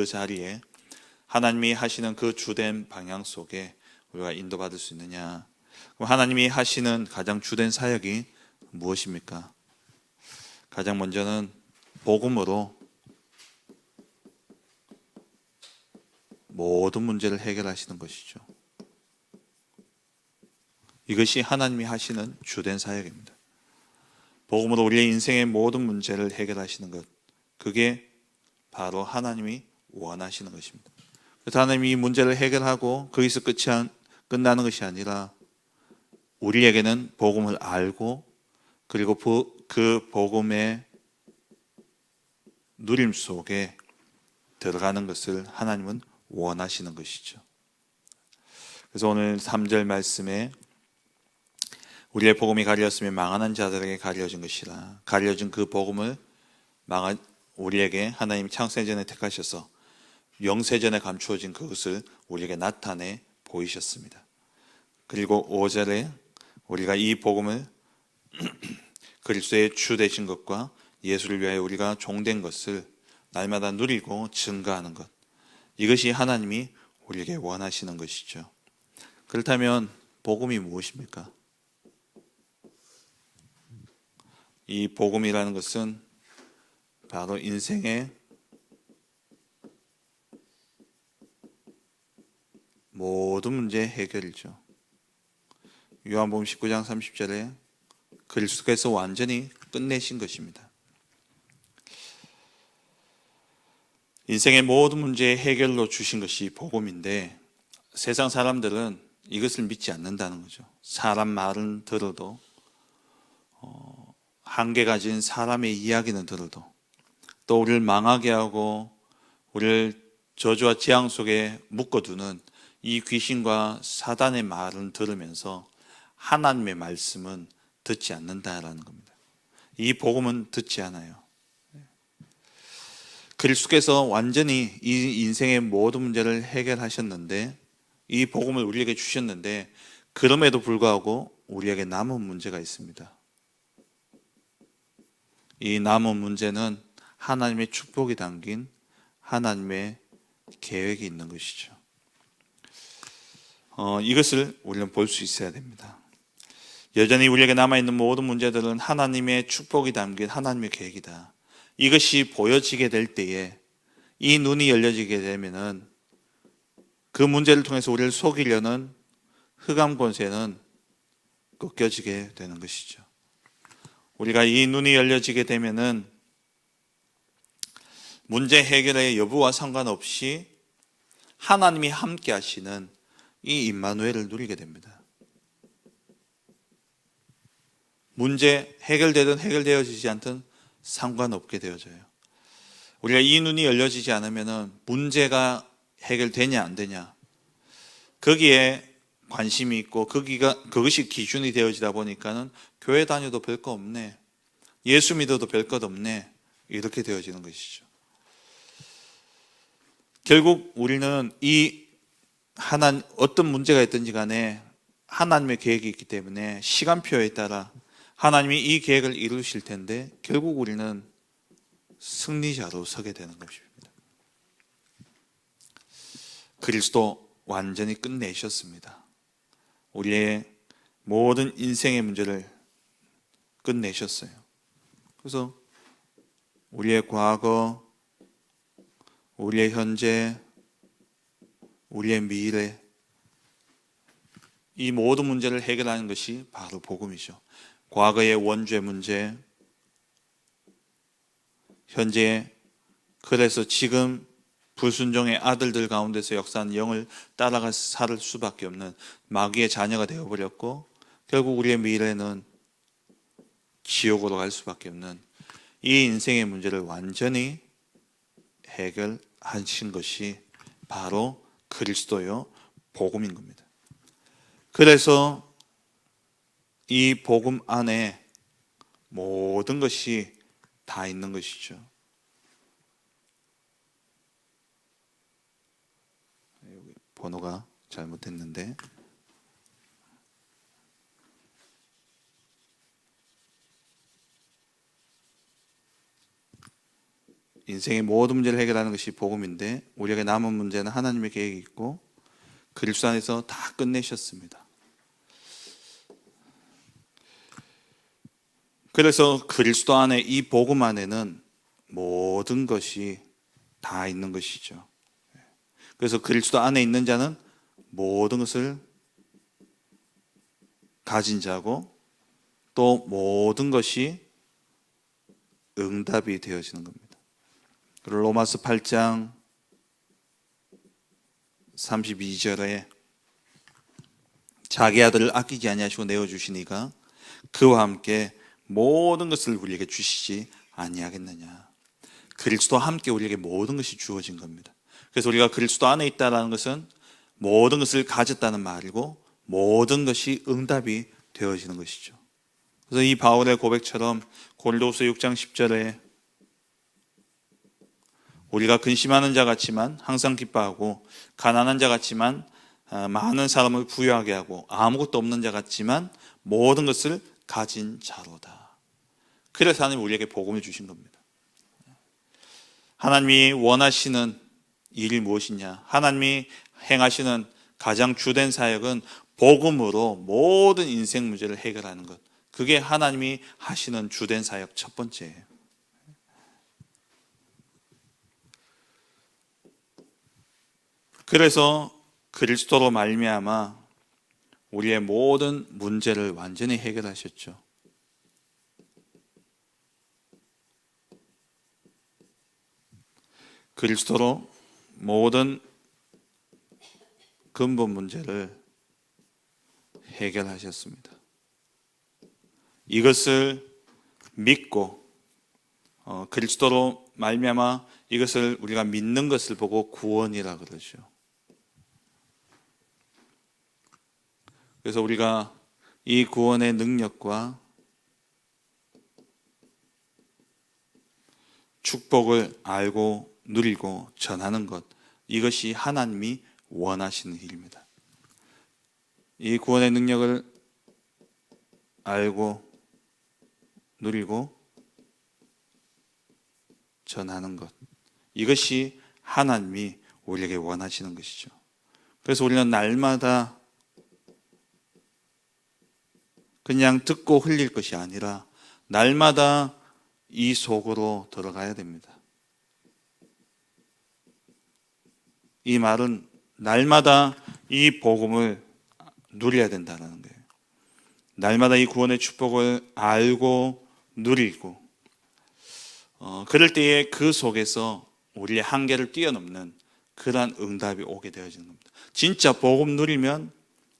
그 자리에 하나님이 하시는 그 주된 방향 속에 우리가 인도받을 수 있느냐? 그럼 하나님이 하시는 가장 주된 사역이 무엇입니까? 가장 먼저는 복음으로 모든 문제를 해결하시는 것이죠. 이것이 하나님이 하시는 주된 사역입니다. 복음으로 우리의 인생의 모든 문제를 해결하시는 것, 그게 바로 하나님이 원하시는 것입니다. 그래서 하나님이 이 문제를 해결하고 거기서 끝나는 것이 아니라 우리에게는 복음을 알고 그리고 그 복음의 누림 속에 들어가는 것을 하나님은 원하시는 것이죠. 그래서 오늘 3절 말씀에 우리의 복음이 가려졌으면 망하는 자들에게 가려진 것이라. 가려진 그 복음을 우리에게 하나님이 창세전에 택하셔서 영세전에 감추어진 그것을 우리에게 나타내 보이셨습니다. 그리고 5절에 우리가 이 복음을 그리스도의 주 되신 것과 예수를 위하여 우리가 종된 것을 날마다 누리고 증거하는 것, 이것이 하나님이 우리에게 원하시는 것이죠. 그렇다면 복음이 무엇입니까? 이 복음이라는 것은 바로 인생의 모든 문제의 해결이죠. 요한복음 19장 30절에 그리스도께서 완전히 끝내신 것입니다. 인생의 모든 문제의 해결로 주신 것이 복음인데 세상 사람들은 이것을 믿지 않는다는 거죠. 사람 말은 들어도 한계 가진 사람의 이야기는 들어도 또 우리를 망하게 하고 우리를 저주와 재앙 속에 묶어두는 이 귀신과 사단의 말은 들으면서 하나님의 말씀은 듣지 않는다라는 겁니다. 이 복음은 듣지 않아요. 그리스도께서 완전히 이 인생의 모든 문제를 해결하셨는데 이 복음을 우리에게 주셨는데 그럼에도 불구하고 우리에게 남은 문제가 있습니다. 이 남은 문제는 하나님의 축복이 담긴 하나님의 계획이 있는 것이죠. 이것을 우리는 볼 수 있어야 됩니다. 여전히 우리에게 남아있는 모든 문제들은 하나님의 축복이 담긴 하나님의 계획이다. 이것이 보여지게 될 때에 이 눈이 열려지게 되면은 그 문제를 통해서 우리를 속이려는 흑암 권세는 꺾여지게 되는 것이죠. 우리가 이 눈이 열려지게 되면은 문제 해결의 여부와 상관없이 하나님이 함께 하시는 이 임마누엘을 누리게 됩니다. 문제 해결되든 해결되어지지 않든 상관없게 되어져요. 우리가 이 눈이 열려지지 않으면 문제가 해결되냐 안 되냐 거기에 관심이 있고 그것이 기준이 되어지다 보니까는 교회 다녀도 별거 없네, 예수 믿어도 별것 없네, 이렇게 되어지는 것이죠. 결국 우리는 어떤 문제가 있든지 간에 하나님의 계획이 있기 때문에 시간표에 따라 하나님이 이 계획을 이루실 텐데 결국 우리는 승리자로 서게 되는 것입니다. 그리스도 완전히 끝내셨습니다. 우리의 모든 인생의 문제를 끝내셨어요. 그래서 우리의 과거, 우리의 현재, 우리의 미래, 이 모든 문제를 해결하는 것이 바로 복음이죠. 과거의 원죄 문제, 현재 그래서 지금 불순종의 아들들 가운데서 역사하는 영을 따라가 살 수밖에 없는 마귀의 자녀가 되어버렸고 결국 우리의 미래는 지옥으로 갈 수밖에 없는 이 인생의 문제를 완전히 해결하신 것이 바로 그리스도요 복음인 겁니다. 그래서 이 복음 안에 모든 것이 다 있는 것이죠. 여기 번호가 잘못했는데 인생의 모든 문제를 해결하는 것이 복음인데 우리에게 남은 문제는 하나님의 계획이 있고 그리스도 안에서 다 끝내셨습니다. 그래서 그리스도 안에 이 복음 안에는 모든 것이 다 있는 것이죠. 그래서 그리스도 안에 있는 자는 모든 것을 가진 자고 또 모든 것이 응답이 되어지는 겁니다. 그리고 로마서 8장 32절에 자기 아들을 아끼지 아니하시고 내어주시니가 그와 함께 모든 것을 우리에게 주시지 아니하겠느냐. 그리스도와 함께 우리에게 모든 것이 주어진 겁니다. 그래서 우리가 그리스도 안에 있다는 것은 모든 것을 가졌다는 말이고 모든 것이 응답이 되어지는 것이죠. 그래서 이 바울의 고백처럼 고린도후서 6장 10절에 우리가 근심하는 자 같지만 항상 기뻐하고 가난한 자 같지만 많은 사람을 부유하게 하고 아무것도 없는 자 같지만 모든 것을 가진 자로다. 그래서 하나님 우리에게 복음을 주신 겁니다. 하나님이 원하시는 일이 무엇이냐? 하나님이 행하시는 가장 주된 사역은 복음으로 모든 인생 문제를 해결하는 것. 그게 하나님이 하시는 주된 사역 첫 번째예요. 그래서 그리스도로 말미암아 우리의 모든 문제를 완전히 해결하셨죠. 그리스도로 모든 근본 문제를 해결하셨습니다. 이것을 믿고 그리스도로 말미암아 이것을 우리가 믿는 것을 보고 구원이라 그러죠. 그래서 우리가 이 구원의 능력과 축복을 알고 누리고 전하는 것, 이것이 하나님이 원하시는 일입니다. 이 구원의 능력을 알고 누리고 전하는 것, 이것이 하나님이 우리에게 원하시는 것이죠. 그래서 우리는 날마다 그냥 듣고 흘릴 것이 아니라 날마다 이 속으로 들어가야 됩니다. 이 말은 날마다 이 복음을 누려야 된다는 거예요. 날마다 이 구원의 축복을 알고 누리고 그럴 때에 그 속에서 우리의 한계를 뛰어넘는 그러한 응답이 오게 되어지는 겁니다. 진짜 복음 누리면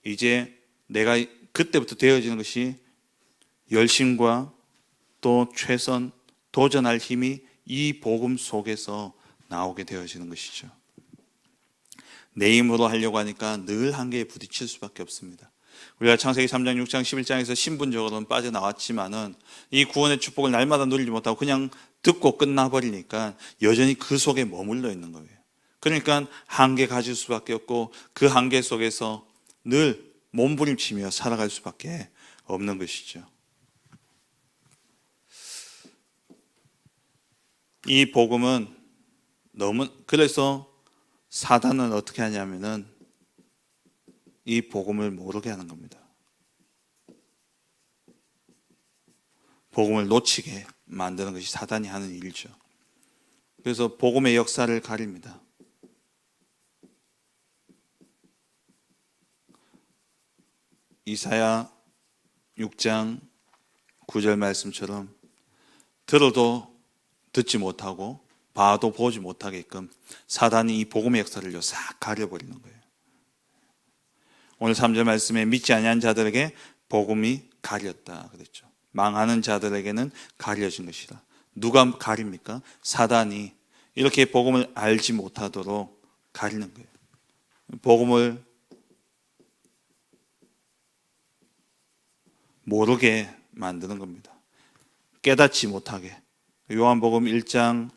이제 내가 그때부터 되어지는 것이 열심과 또 최선, 도전할 힘이 이 복음 속에서 나오게 되어지는 것이죠. 내 힘으로 하려고 하니까 늘 한계에 부딪힐 수밖에 없습니다. 우리가 창세기 3장, 6장, 11장에서 신분적으로는 빠져나왔지만은 이 구원의 축복을 날마다 누리지 못하고 그냥 듣고 끝나버리니까 여전히 그 속에 머물러 있는 거예요. 그러니까 한계 가질 수밖에 없고 그 한계 속에서 늘 몸부림치며 살아갈 수밖에 없는 것이죠. 이 복음은 그래서 사단은 어떻게 하냐면은 이 복음을 모르게 하는 겁니다. 복음을 놓치게 만드는 것이 사단이 하는 일이죠. 그래서 복음의 역사를 가립니다. 이사야 6장 9절 말씀처럼 들어도 듣지 못하고 봐도 보지 못하게끔 사단이 이 복음의 역사를 싹 가려버리는 거예요. 오늘 3절 말씀에 믿지 아니한 자들에게 복음이 가렸다 그랬죠. 망하는 자들에게는 가려진 것이다. 누가 가립니까? 사단이 이렇게 복음을 알지 못하도록 가리는 거예요. 복음을 모르게 만드는 겁니다. 깨닫지 못하게. 요한복음 1장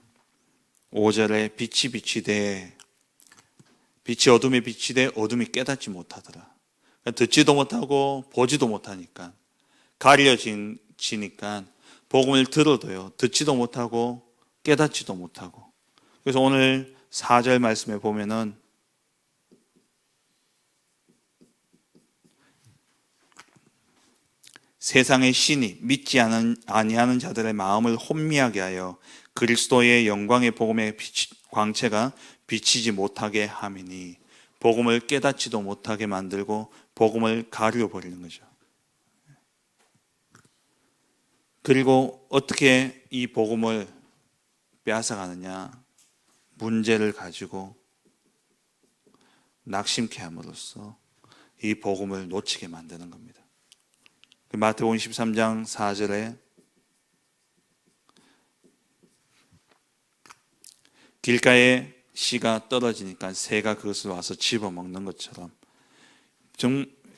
5절에 빛이 어둠에 비치되 어둠이 깨닫지 못하더라. 듣지도 못하고 보지도 못하니까 가려지니까 복음을 들어도요 듣지도 못하고 깨닫지도 못하고. 그래서 오늘 4절 말씀에 보면은 세상의 신이 믿지 아니하는 자들의 마음을 혼미하게 하여 그리스도의 영광의 복음의 광채가 비치지 못하게 함이니, 복음을 깨닫지도 못하게 만들고 복음을 가려 버리는 거죠. 그리고 어떻게 이 복음을 빼앗아가느냐? 문제를 가지고 낙심케 함으로써 이 복음을 놓치게 만드는 겁니다. 마태복음 13장 4절에 길가에 씨가 떨어지니까 새가 그것을 와서 집어먹는 것처럼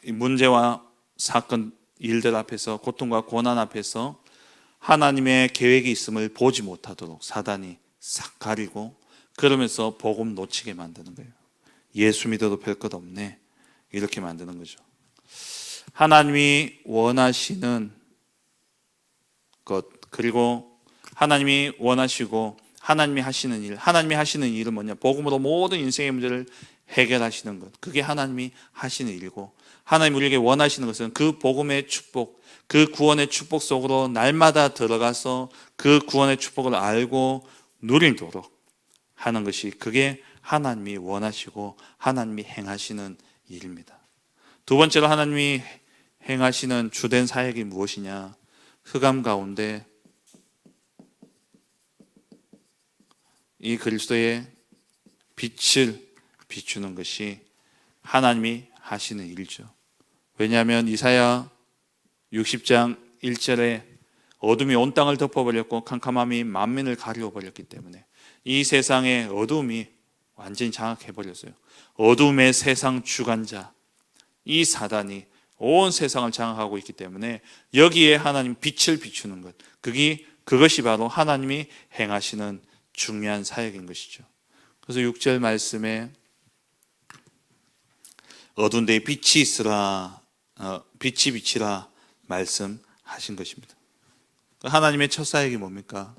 문제와 사건, 일들 앞에서, 고통과 고난 앞에서 하나님의 계획이 있음을 보지 못하도록 사단이 싹 가리고, 그러면서 복음 놓치게 만드는 거예요. 예수 믿어도 별 것 없네, 이렇게 만드는 거죠. 하나님이 원하시는 것, 그리고 하나님이 원하시고 하나님이 하시는 일, 하나님이 하시는 일은 뭐냐? 복음으로 모든 인생의 문제를 해결하시는 것, 그게 하나님이 하시는 일이고, 하나님 우리에게 원하시는 것은 그 복음의 축복, 그 구원의 축복 속으로 날마다 들어가서 그 구원의 축복을 알고 누리도록 하는 것이, 그게 하나님이 원하시고 하나님이 행하시는 일입니다. 두 번째로 하나님이 행하시는 주된 사역이 무엇이냐? 흑암 가운데 이 그리스도의 빛을 비추는 것이 하나님이 하시는 일이죠. 왜냐하면 이사야 60장 1절에 어둠이 온 땅을 덮어버렸고 캄캄함이 만민을 가려버렸기 때문에 이 세상의 어둠이 완전히 장악해버렸어요. 어둠의 세상 주관자, 이 사단이 온 세상을 장악하고 있기 때문에 여기에 하나님 빛을 비추는 것, 그것이 바로 하나님이 행하시는 중요한 사역인 것이죠. 그래서 6절 말씀에 어두운 데에 빛이 있으라, 빛이 비치라 말씀하신 것입니다. 하나님의 첫 사역이 뭡니까?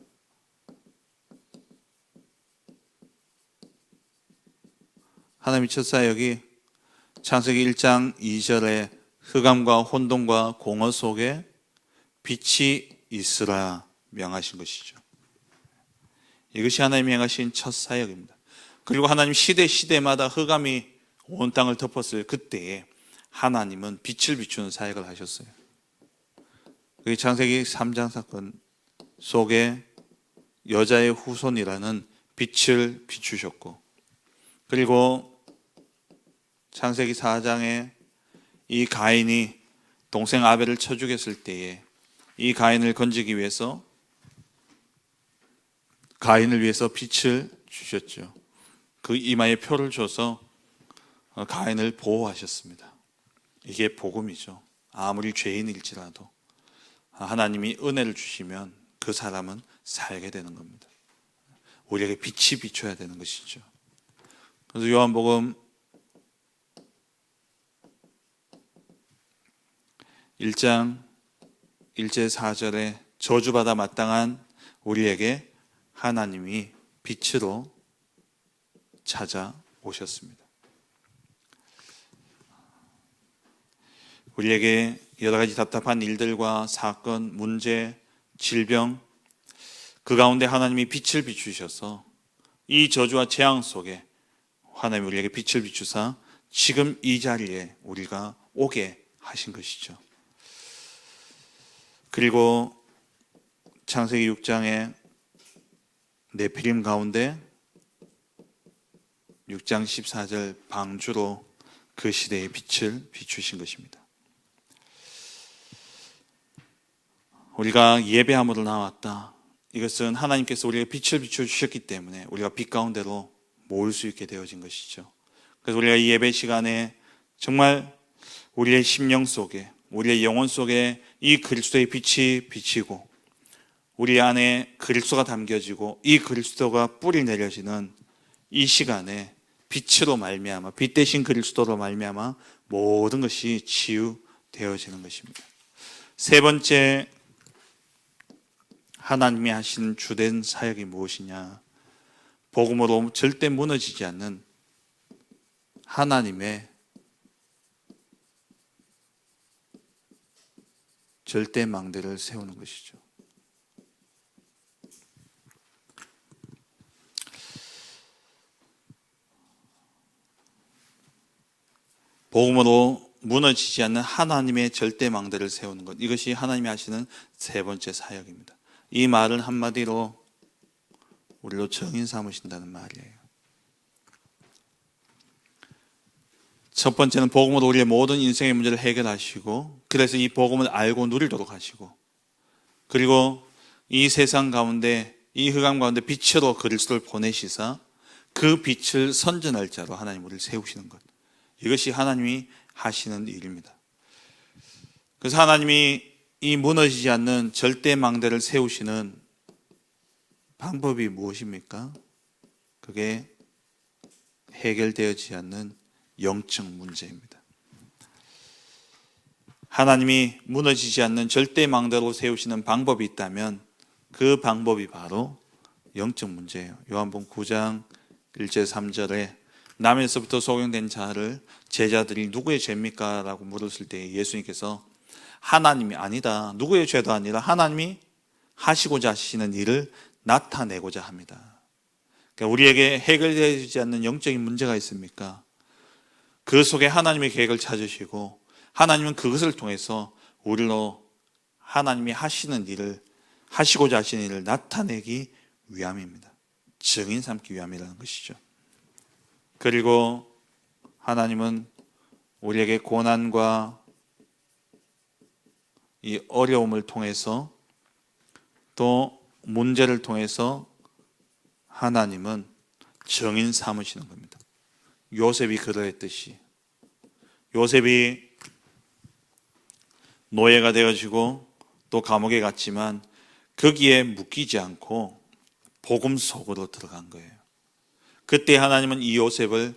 하나님의 첫 사역이 창세기 1장 2절에 흑암과 혼돈과 공허 속에 빛이 있으라 명하신 것이죠. 이것이 하나님이 행하신 첫 사역입니다. 그리고 하나님 시대마다 흑암이 온 땅을 덮었어요. 그때에 하나님은 빛을 비추는 사역을 하셨어요. 그게 창세기 3장 사건 속에 여자의 후손이라는 빛을 비추셨고, 그리고 창세기 4장에 이 가인이 동생 아벨을 쳐 죽였을 때에 이 가인을 건지기 위해서 가인을 위해서 빛을 주셨죠. 그 이마에 표를 줘서 가인을 보호하셨습니다. 이게 복음이죠. 아무리 죄인일지라도 하나님이 은혜를 주시면 그 사람은 살게 되는 겁니다. 우리에게 빛이 비춰야 되는 것이죠. 그래서 요한복음 1장 1절 4절에 저주받아 마땅한 우리에게 하나님이 빛으로 찾아오셨습니다. 우리에게 여러 가지 답답한 일들과 사건, 문제, 질병, 그 가운데 하나님이 빛을 비추셔서 이 저주와 재앙 속에 하나님이 우리에게 빛을 비추사 지금 이 자리에 우리가 오게 하신 것이죠. 그리고 창세기 6장에 네피림 가운데 6장 14절 방주로 그 시대의 빛을 비추신 것입니다. 우리가 예배함으로 나왔다. 이것은 하나님께서 우리에게 빛을 비춰주셨기 때문에 우리가 빛 가운데로 모일 수 있게 되어진 것이죠. 그래서 우리가 이 예배 시간에 정말 우리의 심령 속에, 우리의 영혼 속에 이 그리스도의 빛이 비치고 우리 안에 그리스도가 담겨지고 이 그리스도가 뿌리 내려지는 이 시간에 빛으로 말미암아, 빛 대신 그리스도로 말미암아 모든 것이 치유되어지는 것입니다. 세 번째 하나님이 하시는 주된 사역이 무엇이냐? 복음으로 절대 무너지지 않는 하나님의 절대 망대를 세우는 것이죠. 복음으로 무너지지 않는 하나님의 절대 망대를 세우는 것, 이것이 하나님이 하시는 세 번째 사역입니다. 이 말은 한마디로 우리로 정인 삼으신다는 말이에요. 첫 번째는 복음으로 우리의 모든 인생의 문제를 해결하시고, 그래서 이 복음을 알고 누리도록 하시고, 그리고 이 세상 가운데, 이 흑암 가운데 빛으로 그리스도를 보내시사 그 빛을 선전할 자로 하나님 우리를 세우시는 것, 이것이 하나님이 하시는 일입니다. 그래서 하나님이 이 무너지지 않는 절대 망대를 세우시는 방법이 무엇입니까? 그게 해결되어지지 않는 영적 문제입니다. 하나님이 무너지지 않는 절대 망대로 세우시는 방법이 있다면 그 방법이 바로 영적 문제예요. 요한복음 9장 1절 3절에 남에서부터 소경된 자를 제자들이 누구의 죄입니까? 라고 물었을 때 예수님께서 하나님이 아니다, 누구의 죄도 아니라 하나님이 하시고자 하시는 일을 나타내고자 합니다. 그러니까 우리에게 해결되지 않는 영적인 문제가 있습니까? 그 속에 하나님의 계획을 찾으시고 하나님은 그것을 통해서 우리로 하나님이 하시는 일을, 하시고자 하시는 일을 나타내기 위함입니다. 증인 삼기 위함이라는 것이죠. 그리고 하나님은 우리에게 고난과 이 어려움을 통해서, 또 문제를 통해서 하나님은 증인 삼으시는 겁니다. 요셉이 그러했듯이, 요셉이 노예가 되어지고 또 감옥에 갔지만 거기에 묶이지 않고 복음 속으로 들어간 거예요. 그때 하나님은 이 요셉을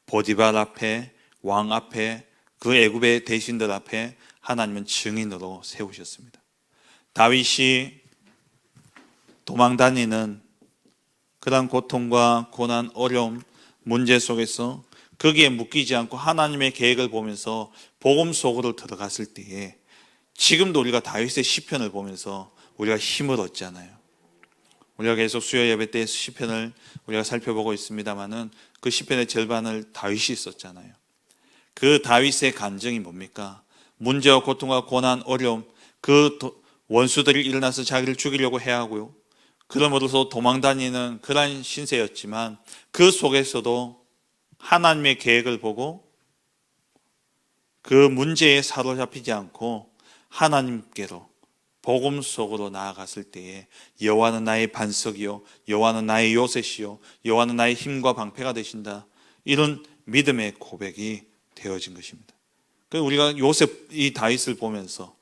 보디발 앞에, 왕 앞에, 그 애굽의 대신들 앞에 하나님은 증인으로 세우셨습니다. 다윗이 도망다니는 그런 고통과 고난, 어려움, 문제 속에서 거기에 묶이지 않고 하나님의 계획을 보면서 복음 속으로 들어갔을 때에, 지금도 우리가 다윗의 시편을 보면서 우리가 힘을 얻잖아요. 우리가 계속 수요 예배 때 시편을 우리가 살펴보고 있습니다만은 그 시편의 절반을 다윗이 썼잖아요. 그 다윗의 감정이 뭡니까? 문제와 고통과 고난, 어려움, 그 원수들이 일어나서 자기를 죽이려고 해하고요, 그러므로서 도망다니는 그런 신세였지만 그 속에서도 하나님의 계획을 보고 그 문제에 사로잡히지 않고 하나님께로, 복음 속으로 나아갔을 때에 여호와는 나의 반석이요 여호와는 나의 요새시요 여호와는 나의 힘과 방패가 되신다, 이런 믿음의 고백이 되어진 것입니다. 우리가 요셉, 이 다윗을 보면서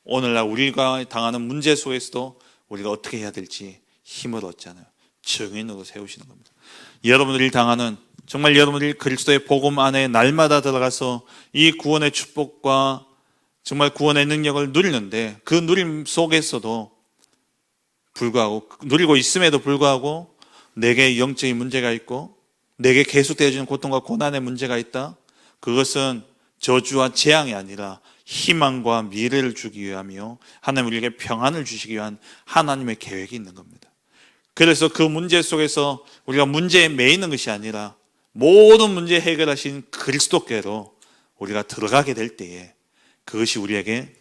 오늘날 우리가 당하는 문제 속에서도 우리가 어떻게 해야 될지 힘을 얻잖아요. 증인으로 세우시는 겁니다. 여러분들이 당하는, 정말 여러분들이 그리스도의 복음 안에 날마다 들어가서 이 구원의 축복과 정말 구원의 능력을 누리는데, 그 누림 속에서도 불구하고, 누리고 있음에도 불구하고 내게 영적인 문제가 있고 내게 계속되어지는 고통과 고난의 문제가 있다. 그것은 저주와 재앙이 아니라 희망과 미래를 주기 위함이요, 하나님 우리에게 평안을 주시기 위한 하나님의 계획이 있는 겁니다. 그래서 그 문제 속에서 우리가 문제에 매이는 것이 아니라 모든 문제 해결하신 그리스도께로 우리가 들어가게 될 때에 그것이 우리에게,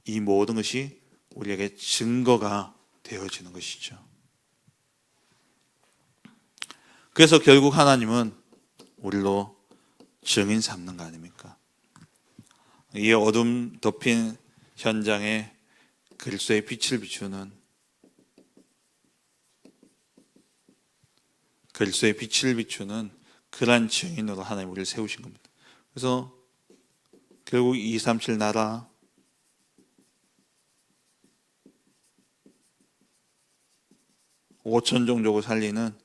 이 모든 것이 우리에게 증거가 되어지는 것이죠. 그래서 결국 하나님은 우리로 증인 삼는 거 아닙니까? 이 어둠 덮인 현장에 그리스도의 빛을 비추는, 그리스도의 빛을 비추는 그러한 증인으로 하나님 우리를 세우신 겁니다. 그래서 결국 237 나라, 오천 종족을 살리는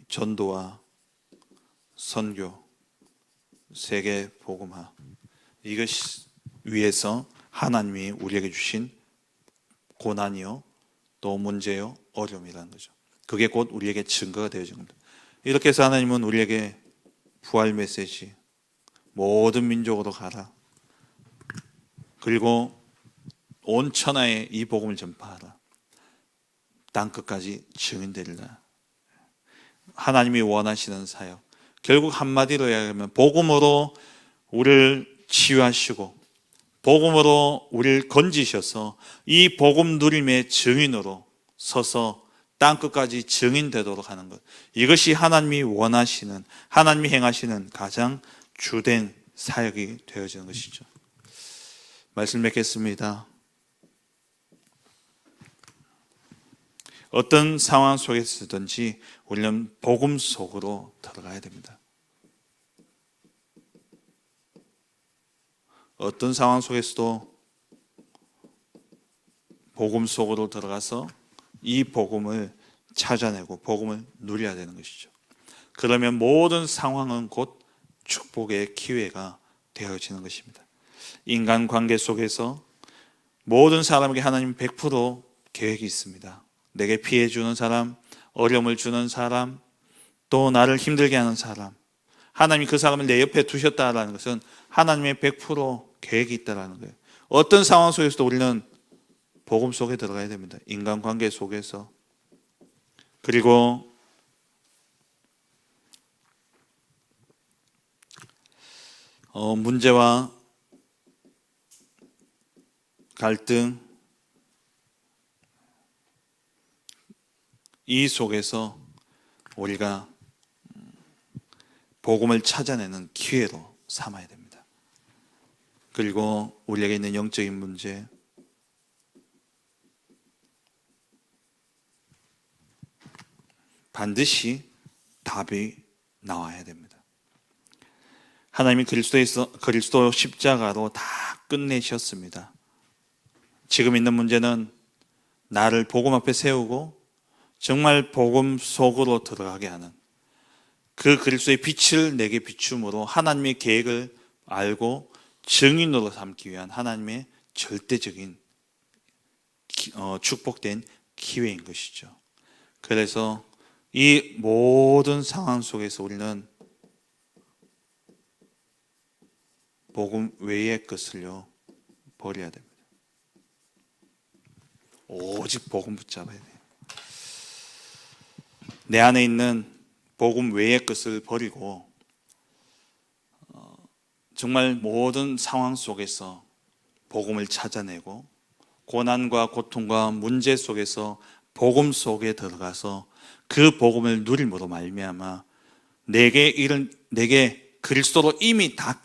전도와 선교, 세계 복음화, 이것 위해서 하나님이 우리에게 주신 고난이요 또 문제요, 어려움이라는 거죠. 그게 곧 우리에게 증거가 되어진 겁니다. 이렇게 해서 하나님은 우리에게 부활 메시지, 모든 민족으로 가라, 그리고 온 천하에 이 복음을 전파하라, 땅끝까지 증인되리라. 하나님이 원하시는 사역, 결국 한마디로 이야기하면 복음으로 우리를 치유하시고 복음으로 우리를 건지셔서 이 복음 누림의 증인으로 서서 땅끝까지 증인되도록 하는 것, 이것이 하나님이 원하시는, 하나님이 행하시는 가장 주된 사역이 되어지는 것이죠. 말씀 맺겠습니다. 어떤 상황 속에서든지 우리는 복음 속으로 들어가야 됩니다. 어떤 상황 속에서도 복음 속으로 들어가서 이 복음을 찾아내고 복음을 누려야 되는 것이죠. 그러면 모든 상황은 곧 축복의 기회가 되어지는 것입니다. 인간관계 속에서 모든 사람에게 하나님 100% 계획이 있습니다. 내게 피해 주는 사람, 어려움을 주는 사람, 또 나를 힘들게 하는 사람, 하나님이 그 사람을 내 옆에 두셨다라는 것은 하나님의 100% 계획이 있다라는 거예요. 어떤 상황 속에서도 우리는 복음 속에 들어가야 됩니다. 인간관계 속에서. 그리고 문제와 갈등, 이 속에서 우리가 복음을 찾아내는 기회로 삼아야 됩니다. 그리고 우리에게 있는 영적인 문제, 반드시 답이 나와야 됩니다. 하나님이 그리스도 십자가로 다 끝내셨습니다. 지금 있는 문제는 나를 복음 앞에 세우고 정말 복음 속으로 들어가게 하는, 그 그리스도의 빛을 내게 비춤으로 하나님의 계획을 알고 증인으로 삼기 위한 하나님의 절대적인 축복된 기회인 것이죠. 그래서 이 모든 상황 속에서 우리는 복음 외의 것을요 버려야 됩니다. 오직 복음 붙잡아야 돼요. 내 안에 있는 복음 외의 것을 버리고 정말 모든 상황 속에서 복음을 찾아내고 고난과 고통과 문제 속에서 복음 속에 들어가서 그 복음을 누림으로 말미암아 내게 그리스도로 이미 다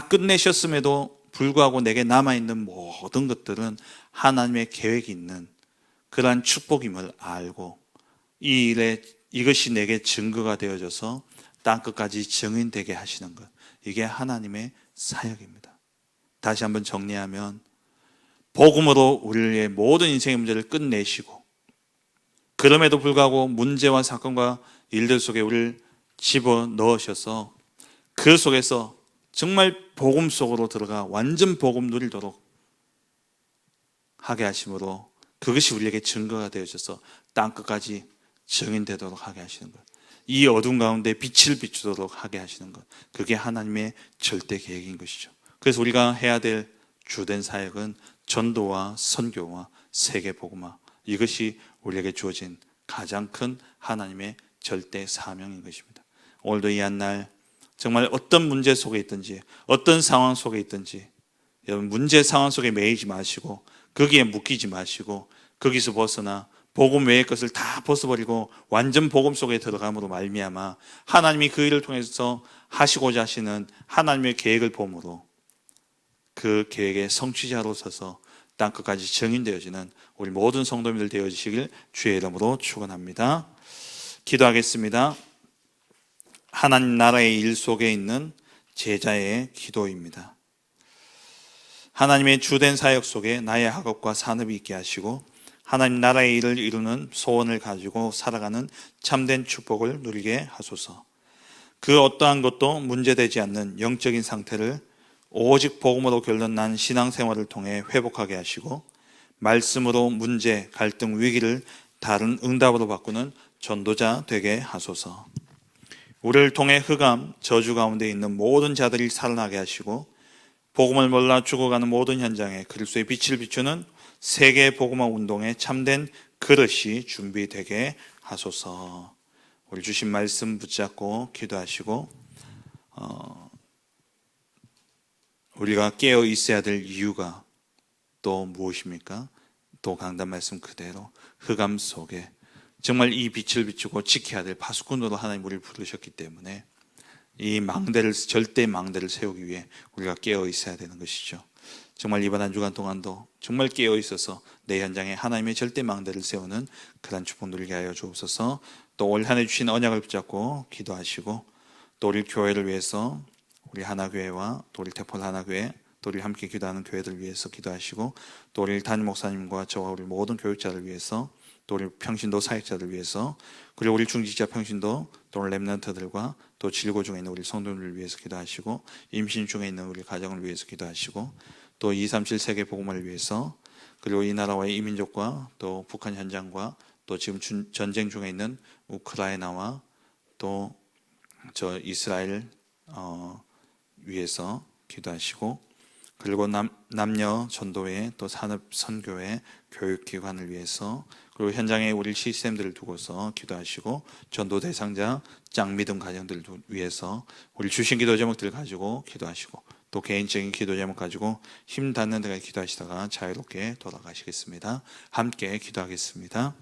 끝내셨음에도 불구하고 내게 남아있는 모든 것들은 하나님의 계획이 있는 그러한 축복임을 알고 이것이 내게 증거가 되어져서 땅끝까지 증인되게 하시는 것, 이게 하나님의 사역입니다. 다시 한번 정리하면 복음으로 우리의 모든 인생의 문제를 끝내시고 그럼에도 불구하고 문제와 사건과 일들 속에 우리를 집어넣으셔서 그 속에서 정말 복음 속으로 들어가 완전 복음 누리도록 하게 하심으로 그것이 우리에게 증거가 되어져서 땅끝까지 증인되도록 하게 하시는 것, 이 어둠 가운데 빛을 비추도록 하게 하시는 것, 그게 하나님의 절대 계획인 것이죠. 그래서 우리가 해야 될 주된 사역은 전도와 선교와 세계 복음화, 이것이 우리에게 주어진 가장 큰 하나님의 절대 사명인 것입니다. 오늘도 이 한날 정말 어떤 문제 속에 있든지 어떤 상황 속에 있든지 여러분 문제 상황 속에 매이지 마시고 거기에 묶이지 마시고 거기서 벗어나 복음 외의 것을 다 벗어버리고 완전 복음 속에 들어감으로 말미암아 하나님이 그 일을 통해서 하시고자 하시는 하나님의 계획을 봄으로 그 계획의 성취자로 서서 땅끝까지 증인되어지는 우리 모든 성도님들 되어지시길 주의 이름으로 축원합니다. 기도하겠습니다. 하나님 나라의 일 속에 있는 제자의 기도입니다. 하나님의 주된 사역 속에 나의 학업과 산업이 있게 하시고 하나님 나라의 일을 이루는 소원을 가지고 살아가는 참된 축복을 누리게 하소서. 그 어떠한 것도 문제되지 않는 영적인 상태를 오직 복음으로 결론난 신앙생활을 통해 회복하게 하시고 말씀으로 문제, 갈등, 위기를 다른 응답으로 바꾸는 전도자 되게 하소서. 우리를 통해 흑암, 저주 가운데 있는 모든 자들이 살아나게 하시고 복음을 몰라 죽어가는 모든 현장에 그리스도의 빛을 비추는 세계 복음화 운동의 참된 그릇이 준비되게 하소서. 우리 주신 말씀 붙잡고 기도하시고 우리가 깨어 있어야 될 이유가 또 무엇입니까? 또 강단 말씀 그대로 흑암 속에 정말 이 빛을 비추고 지켜야 될 파수꾼으로 하나님 우리를 부르셨기 때문에 이 망대를, 절대 망대를 세우기 위해 우리가 깨어 있어야 되는 것이죠. 정말 이번 한 주간 동안도 정말 깨어 있어서 내 현장에 하나님의 절대 망대를 세우는 그런 축복 누리게 하여 주옵소서. 또 올 한 해 주신 언약을 붙잡고 기도하시고 또 우리 교회를 위해서 우리 하나교회와 또 우리 태폴 하나교회 또 우리 함께 기도하는 교회들 위해서 기도하시고 또 우리 담임 목사님과 저와 우리 모든 교육자를 위해서 또 우리 평신도 사역자들 위해서 그리고 우리 중직자 평신도 또 우리 렘넌트들과 또 질고 중에 있는 우리 성도들을 위해서 기도하시고 임신 중에 있는 우리 가정을 위해서 기도하시고 또 237 세계 복음화를 위해서 그리고 이 나라와의 이민족과 또 북한 현장과 또 지금 전쟁 중에 있는 우크라이나와 또 저 이스라엘 위해서 기도하시고 그리고 남녀 전도회 또 산업 선교회 교육기관을 위해서 그리고 현장에 우리 시스템들을 두고서 기도하시고 전도 대상자 짱믿음 가정들을 위해서 우리 주신 기도 제목들을 가지고 기도하시고 또 개인적인 기도 제목 가지고 힘 닿는 데가 기도하시다가 자유롭게 돌아가시겠습니다. 함께 기도하겠습니다.